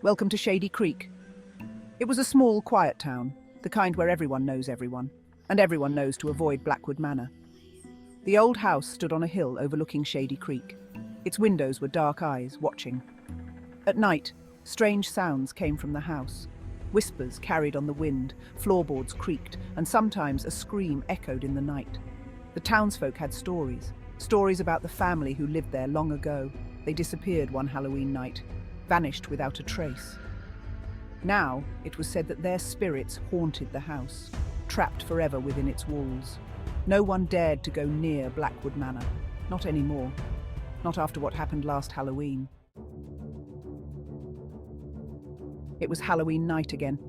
Welcome to Shady Creek. It was a small, quiet town, the kind where everyone knows everyone, and everyone knows to avoid Blackwood Manor. The old house stood on a hill overlooking Shady Creek. Its windows were dark eyes, watching. At night, strange sounds came from the house. Whispers carried on the wind, floorboards creaked, and sometimes a scream echoed in the night. The townsfolk had stories about the family who lived there long ago. They disappeared one Halloween night, vanished without a trace. Now, it was said that their spirits haunted the house, trapped forever within its walls. No one dared to go near Blackwood Manor. Not anymore. Not after what happened last Halloween. It was Halloween night again.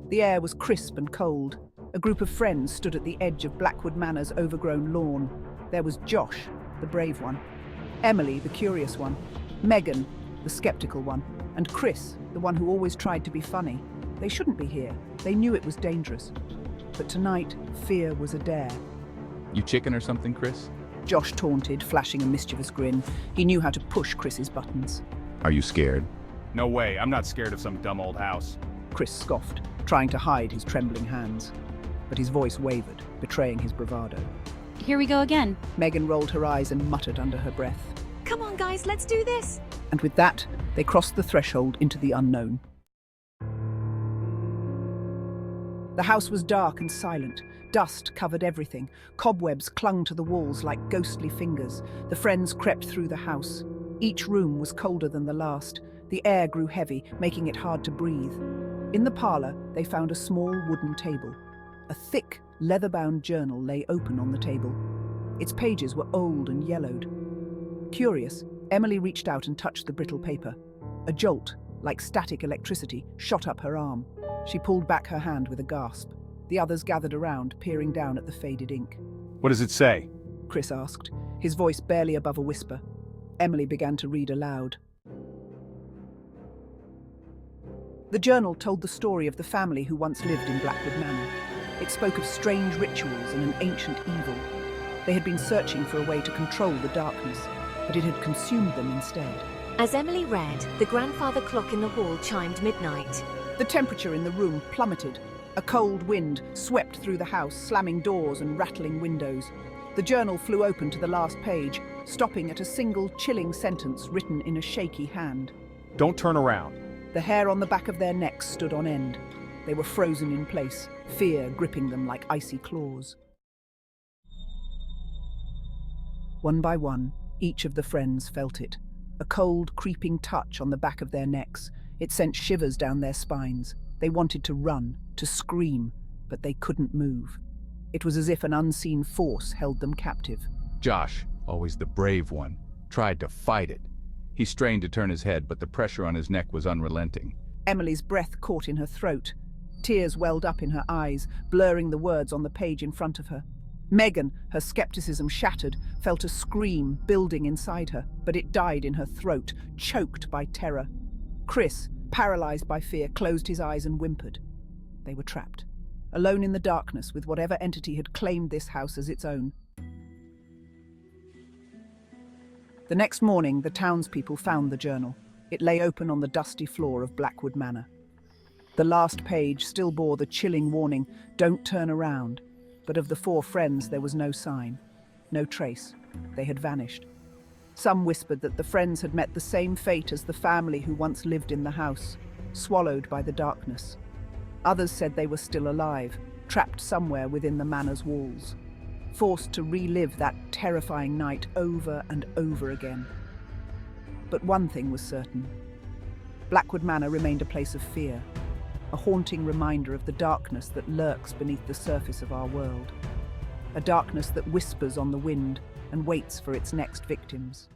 The air was crisp and cold. A group of friends stood at the edge of Blackwood Manor's overgrown lawn. There was Josh, the brave one, Emily, the curious one, Megan, the skeptical one, and Chris, the one who always tried to be funny. They shouldn't be here. They knew it was dangerous. But tonight, fear was a dare. You chicken or something, Chris? Josh taunted, flashing a mischievous grin. He knew how to push Chris's buttons. Are you scared? No way, I'm not scared of some dumb old house. Chris scoffed, trying to hide his trembling hands. But his voice wavered, betraying his bravado. Here we go again. Megan rolled her eyes and muttered under her breath. Come on, guys, let's do this. And with that, they crossed the threshold into the unknown. The house was dark and silent. Dust covered everything. Cobwebs clung to the walls like ghostly fingers. The friends crept through the house. Each room was colder than the last. The air grew heavy, making it hard to breathe. In the parlor, they found a small wooden table. A thick, leather-bound journal lay open on the table. Its pages were old and yellowed. Curious, Emily reached out and touched the brittle paper. A jolt, like static electricity, shot up her arm. She pulled back her hand with a gasp. The others gathered around, peering down at the faded ink. What does it say? Chris asked, his voice barely above a whisper. Emily began to read aloud. The journal told the story of the family who once lived in Blackwood Manor. It spoke of strange rituals and an ancient evil. They had been searching for a way to control the darkness, but it had consumed them instead. As Emily read, the grandfather clock in the hall chimed midnight. The temperature in the room plummeted. A cold wind swept through the house, slamming doors and rattling windows. The journal flew open to the last page, stopping at a single chilling sentence written in a shaky hand. Don't turn around. The hair on the back of their necks stood on end. They were frozen in place, fear gripping them like icy claws. One by one, each of the friends felt it. A cold, creeping touch on the back of their necks. It sent shivers down their spines. They wanted to run, to scream, but they couldn't move. It was as if an unseen force held them captive. Josh, always the brave one, tried to fight it. He strained to turn his head, but the pressure on his neck was unrelenting. Emily's breath caught in her throat. Tears welled up in her eyes, blurring the words on the page in front of her. Megan, her skepticism shattered, felt a scream building inside her, but it died in her throat, choked by terror. Chris, paralyzed by fear, closed his eyes and whimpered. They were trapped, alone in the darkness with whatever entity had claimed this house as its own. The next morning, the townspeople found the journal. It lay open on the dusty floor of Blackwood Manor. The last page still bore the chilling warning, "Don't turn around." But of the four friends, there was no sign, no trace. They had vanished. Some whispered that the friends had met the same fate as the family who once lived in the house, swallowed by the darkness. Others said they were still alive, trapped somewhere within the manor's walls, forced to relive that terrifying night over and over again. But one thing was certain. Blackwood Manor remained a place of fear, a haunting reminder of the darkness that lurks beneath the surface of our world, a darkness that whispers on the wind and waits for its next victims.